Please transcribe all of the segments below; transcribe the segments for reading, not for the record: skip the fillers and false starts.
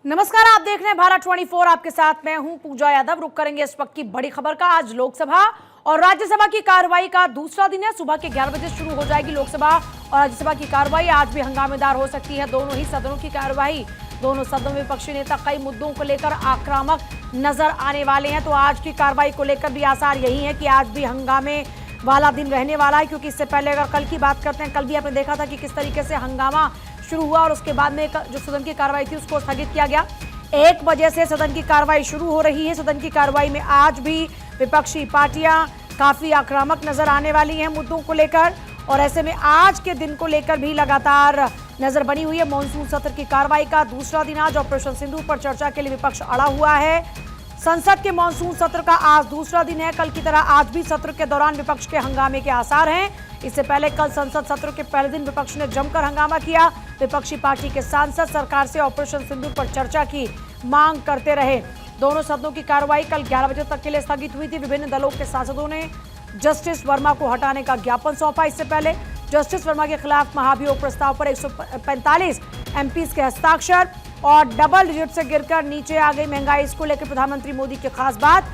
नमस्कार, आप देख रहे हैं भारत 24। आपके साथ मैं हूं पूजा यादव। रुक करेंगे इस वक्त की बड़ी खबर का। आज लोकसभा और राज्यसभा की कार्रवाई का दूसरा दिन है। सुबह के 11 बजे शुरू हो जाएगी लोकसभा और राज्यसभा की कार्रवाई। आज भी हंगामेदार हो सकती है दोनों ही सदनों की कार्रवाई। दोनों सदनों में विपक्षी नेता कई मुद्दों को लेकर आक्रामक नजर आने वाले हैं। तो आज की कार्रवाई को लेकर भी आसार यही है कि आज भी हंगामे वाला दिन रहने वाला है, क्योंकि इससे पहले अगर कल की बात करते हैं, कल भी आपने देखा था कि किस तरीके से हंगामा शुरू हुआ और उसके बाद में जो सदन की कार्रवाई थी उसको स्थगित किया गया। 1 बजे से सदन की कार्रवाई शुरू हो रही है। सदन की कार्रवाई में आज भी विपक्षी पार्टियां काफी आक्रामक नजर आने वाली हैं मुद्दों को लेकर, और ऐसे में आज के दिन को लेकर भी लगातार नजर बनी हुई है। मॉनसून सत्र की कार्रवाई का दूसरा दिन आज ऑपरेशन सिंदूर पर चर्चा के लिए विपक्ष अड़ा हुआ है। संसद के मॉनसून सत्र का आज दूसरा दिन है। कल की तरह आज भी सत्र के दौरान विपक्ष के हंगामे के आसार हैं। इससे पहले कल संसद सत्र के पहले दिन विपक्ष ने जमकर हंगामा किया। विपक्षी पार्टी के सांसद सरकार से ऑपरेशन सिंदूर पर चर्चा की मांग करते रहे। दोनों सदनों की कार्रवाई कल 11 बजे तक के लिए स्थगित हुई थी। विभिन्न दलों के सांसदों ने जस्टिस वर्मा को हटाने का ज्ञापन सौंपा। इससे पहले जस्टिस वर्मा के खिलाफ महाभियोग प्रस्ताव पर 145 एमपीज के हस्ताक्षर और डबल डिजिट से गिरकर नीचे आ गई महंगाई। इसको लेकर प्रधानमंत्री मोदी की खास बात,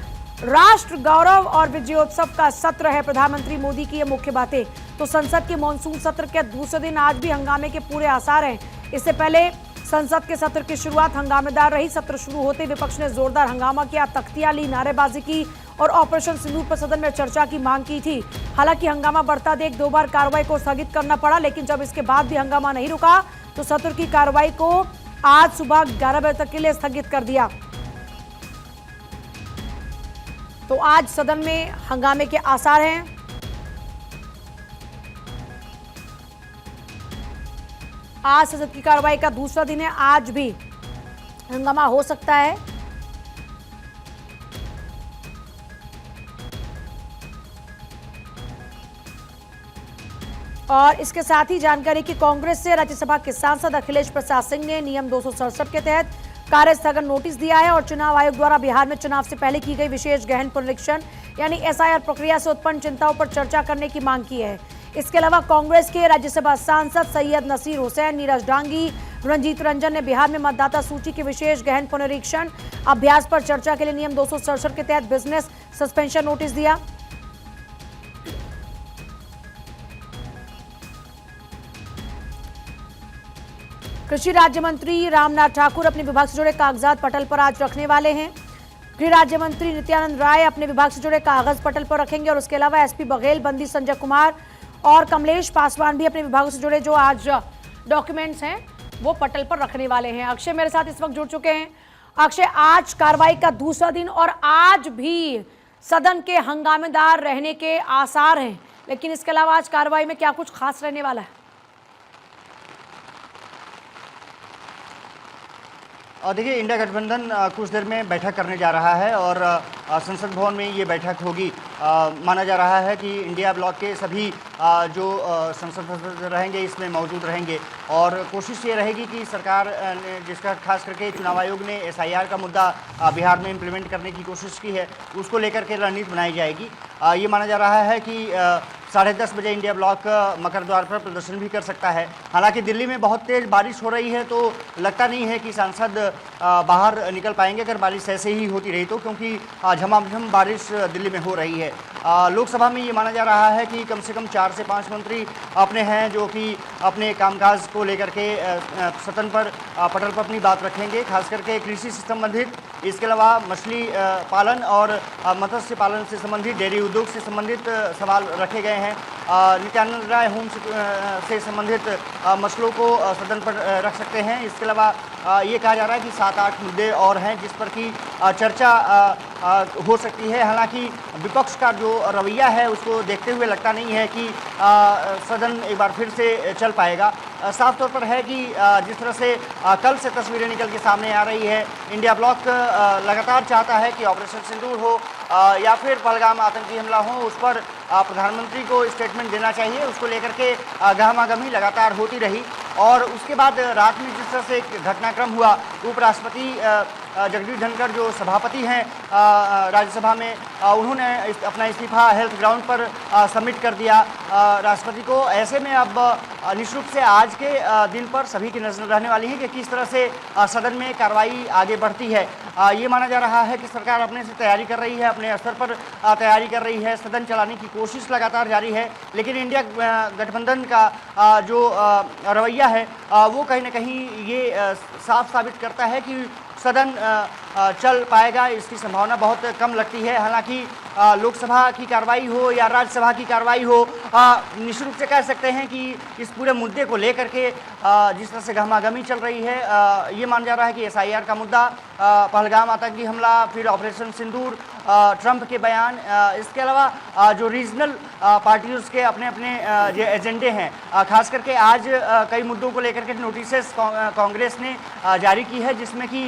राष्ट्र गौरव और विजयोत्सव का सत्र है प्रधानमंत्री मोदी की ये मुख्य बातें। तो संसद के मॉनसून सत्र के दूसरे दिन आज भी हंगामे के पूरे आसार हैं। इससे पहले संसद के सत्र की शुरुआत हंगामेदार रही। सत्र शुरू होते विपक्ष ने जोरदार हंगामा किया, तख्तियां ली, नारेबाजी की और ऑपरेशन सिंदूर पर सदन में चर्चा की मांग की थी। हालांकि हंगामा बढ़ता देख 2 बार कार्रवाई को स्थगित करना पड़ा, लेकिन जब इसके बाद भी हंगामा नहीं रुका तो सत्र की कार्रवाई को आज सुबह 11 बजे तक के लिए स्थगित कर दिया। तो आज सदन में हंगामे के आसार हैं। आज संसद की कार्रवाई का दूसरा दिन है। आज भी हंगामा हो सकता है। और इसके साथ ही जानकारी कि कांग्रेस से राज्यसभा के सांसद अखिलेश प्रसाद सिंह ने नियम 267 के तहत कार्य स्थगन नोटिस दिया है और चुनाव आयोग द्वारा बिहार में चुनाव से पहले की गई विशेष गहन पुनरीक्षण यानी एसआईआर प्रक्रिया से उत्पन्न चिंताओं पर चर्चा करने की मांग की है। इसके अलावा कांग्रेस के राज्यसभा सांसद सैयद नसीर हुसैन, नीरज डांगी, रंजीत रंजन ने बिहार में मतदाता सूची के विशेष गहन पुनरीक्षण अभ्यास पर चर्चा के लिए नियम 267 के तहत बिजनेस सस्पेंशन नोटिस दिया। कृषि राज्य मंत्री रामनाथ ठाकुर अपने विभाग से जुड़े कागजात पटल पर आज रखने वाले हैं। गृह राज्य मंत्री नित्यानंद राय अपने विभाग से जुड़े कागज पटल पर रखेंगे और उसके अलावा एसपी बघेल, बंदी संजय कुमार और कमलेश पासवान भी अपने विभागों से जुड़े जो आज डॉक्यूमेंट्स हैं वो पटल पर रखने वाले हैं। अक्षय मेरे साथ इस वक्त जुड़ चुके हैं। अक्षय, आज कार्रवाई का दूसरा दिन और आज भी सदन के हंगामेदार रहने के आसार हैं, लेकिन इसके अलावा आज कार्रवाई में क्या कुछ खास रहने वाला है? देखिए, इंडिया गठबंधन कुछ देर में बैठक करने जा रहा है और संसद भवन में ये बैठक होगी। माना जा रहा है कि इंडिया ब्लॉक के सभी जो संसद सदस्य रहेंगे इसमें मौजूद रहेंगे और कोशिश ये रहेगी कि सरकार ने, जिसका खास करके चुनाव आयोग ने एसआईआर का मुद्दा बिहार में इम्प्लीमेंट करने की कोशिश की है, उसको लेकर के रणनीति बनाई जाएगी। ये माना जा रहा है कि 10:30 बजे इंडिया ब्लॉक मकर द्वार पर प्रदर्शन भी कर सकता है। हालांकि दिल्ली में बहुत तेज़ बारिश हो रही है तो लगता नहीं है कि सांसद बाहर निकल पाएंगे अगर बारिश ऐसे ही होती रही तो, क्योंकि झमाझम बारिश दिल्ली में हो रही है। लोकसभा में ये माना जा रहा है कि कम से कम 4 से 5 मंत्री अपने हैं जो कि अपने कामकाज को लेकर के सदन पर पटल पर अपनी बात रखेंगे, खास करके कृषि से संबंधित, इसके अलावा मछली पालन और मत्स्य पालन से संबंधित, डेयरी उद्योग से संबंधित सवाल रखे गए हैं। नित्यानंद राय होम से संबंधित मसलों को सदन पर रख सकते हैं। इसके अलावा ये कहा जा रहा है कि 7-8 मुद्दे और हैं जिस पर कि चर्चा हो सकती है। हालांकि विपक्ष का जो रवैया है उसको देखते हुए लगता नहीं है कि सदन एक बार फिर से चल पाएगा। साफ तौर पर है कि जिस तरह से कल से तस्वीरें निकल के सामने आ रही है, इंडिया ब्लॉक लगातार चाहता है कि ऑपरेशन सिंदूर हो या फिर पहलगाम आतंकी हमला हो, उस पर प्रधानमंत्री को स्टेटमेंट देना चाहिए। उसको लेकर के गहमागहमी लगातार होती रही और उसके बाद रात में जिस तरह से एक घटनाक्रम हुआ, उपराष्ट्रपति जगदीप धनखड़ जो सभापति हैं राज्यसभा में, उन्होंने अपना इस्तीफा हेल्थ ग्राउंड पर सबमिट कर दिया राष्ट्रपति को। ऐसे में अब निश्चित रूप से आज के दिन पर सभी की नजर रहने वाली है कि किस तरह से सदन में कार्रवाई आगे बढ़ती है। ये माना जा रहा है कि सरकार अपने से तैयारी कर रही है, अपने स्तर पर तैयारी कर रही है, सदन चलाने की कोशिश लगातार जारी है। लेकिन इंडिया गठबंधन का जो रवैया है वो कहीं ना कहीं ये साफ साबित करता है कि सदन चल पाएगा, इसकी संभावना बहुत कम लगती है। हालांकि लोकसभा की कार्रवाई हो या राज्यसभा की कार्रवाई हो, निश्चित रूप से कह सकते हैं कि इस पूरे मुद्दे को लेकर के जिस तरह से गहमागहमी चल रही है, ये माना जा रहा है कि SIR का मुद्दा, पहलगाम आतंकी हमला, फिर ऑपरेशन सिंदूर, ट्रंप के बयान, इसके अलावा जो रीजनल पार्टियों के अपने अपने जो एजेंडे हैं, खास करके आज कई मुद्दों को लेकर के नोटिसेस कांग्रेस ने जारी की है, जिसमें कि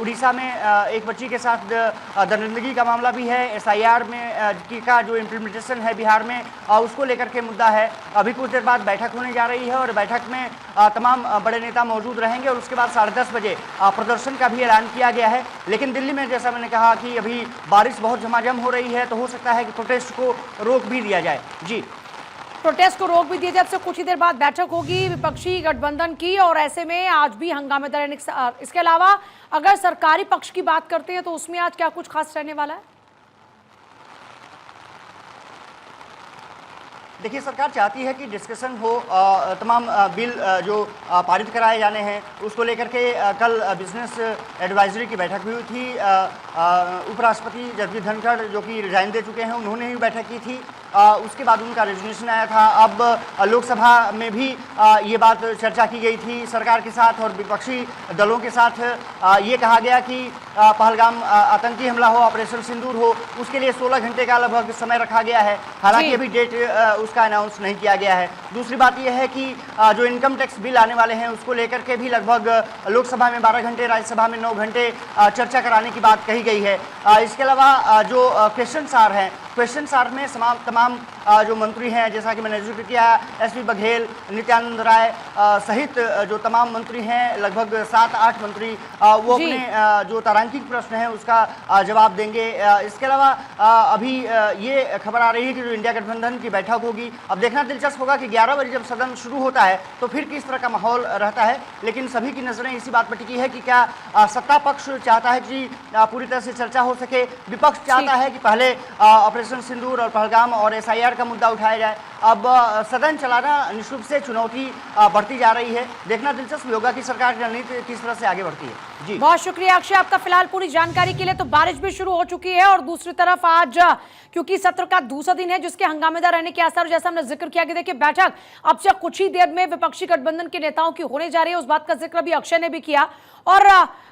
उड़ीसा में एक बच्ची के साथ दरिंदगी का मामला भी है, SIR में का जो इम्प्लीमेंटेशन है बिहार में, उसको लेकर के मुद्दा है। अभी कुछ देर बाद बैठक होने जा रही है और बैठक में तमाम बड़े नेता मौजूद रहेंगे और उसके बाद 10:30 बजे प्रदर्शन का भी ऐलान किया गया है। लेकिन दिल्ली में जैसा मैंने कहा कि अभी बारिश बहुत झमाझम हो रही है, तो हो सकता है कि प्रोटेस्ट को रोक भी दिया जाए। जी, प्रोटेस्ट को रोक भी दिया जाए। अब से कुछ ही देर बाद बैठक होगी विपक्षी गठबंधन की और ऐसे में आज भी हंगामेदार। इसके अलावा अगर सरकारी पक्ष की बात करते हैं तो उसमें आज क्या कुछ खास रहने वाला है? देखिए, सरकार चाहती है कि डिस्कशन हो, तमाम बिल जो पारित कराए जाने हैं उसको लेकर के। कल बिजनेस एडवाइजरी की बैठक भी हुई थी। उपराष्ट्रपति जगदीप धनखड़ जो कि रिजाइन दे चुके हैं, उन्होंने भी बैठक की थी। उसके बाद उनका रेजोल्यूशन आया था। अब लोकसभा में भी ये बात चर्चा की गई थी सरकार के साथ और विपक्षी दलों के साथ। ये कहा गया कि पहलगाम आतंकी हमला हो, ऑपरेशन सिंदूर हो, उसके लिए 16 घंटे का लगभग समय रखा गया है। हालांकि अभी डेट उसका अनाउंस नहीं किया गया है। दूसरी बात यह है कि जो इनकम टैक्स बिल आने वाले हैं उसको लेकर के भी लगभग लोकसभा में 12 घंटे, राज्यसभा में 9 घंटे चर्चा कराने की बात कही गई है। इसके अलावा जो क्वेश्चन आर हैं, क्वेश्चन आर में तमाम जो मंत्री हैं, जैसा कि मैंने जिक्र किया, SP बघेल, नित्यानंद राय सहित जो तमाम मंत्री हैं, लगभग 7-8 मंत्री, वो अपने जो तारांकित प्रश्न है उसका जवाब देंगे। इसके अलावा अभी ये खबर आ रही है कि जो इंडिया गठबंधन की बैठक होगी, अब देखना दिलचस्प होगा कि 11 बजे जब सदन शुरू होता है तो फिर किस तरह का माहौल रहता है। लेकिन सभी की नजरें इसी बात पर टिकी है कि क्या सत्ता पक्ष चाहता है कि पूरी तरह से चर्चा हो सके, विपक्ष चाहता है कि पहले ऑपरेशन सिंदूर और पहलगाम और SIR का मुद्दा उठाया जाए। अब सदन चलाना निश्चित रूप से चुनौती बढ़ती जा रही है। देखना दिलचस्प होगा कि सरकार की रणनीति किस तरह से आगे बढ़ती है। जी, बहुत शुक्रिया अक्षय आपका फिलहाल पूरी जानकारी के लिए। तो बारिश भी शुरू हो चुकी है और दूसरी तरफ आज क्योंकि सत्र का दूसरा दिन है जिसके हंगामेदार रहने के आसार, जैसा हमने जिक्र किया कि देखिए बैठक अब से कुछ ही देर में विपक्षी गठबंधन के नेताओं की होने जा रही है, उस बात का जिक्र भी अक्षय ने भी किया। और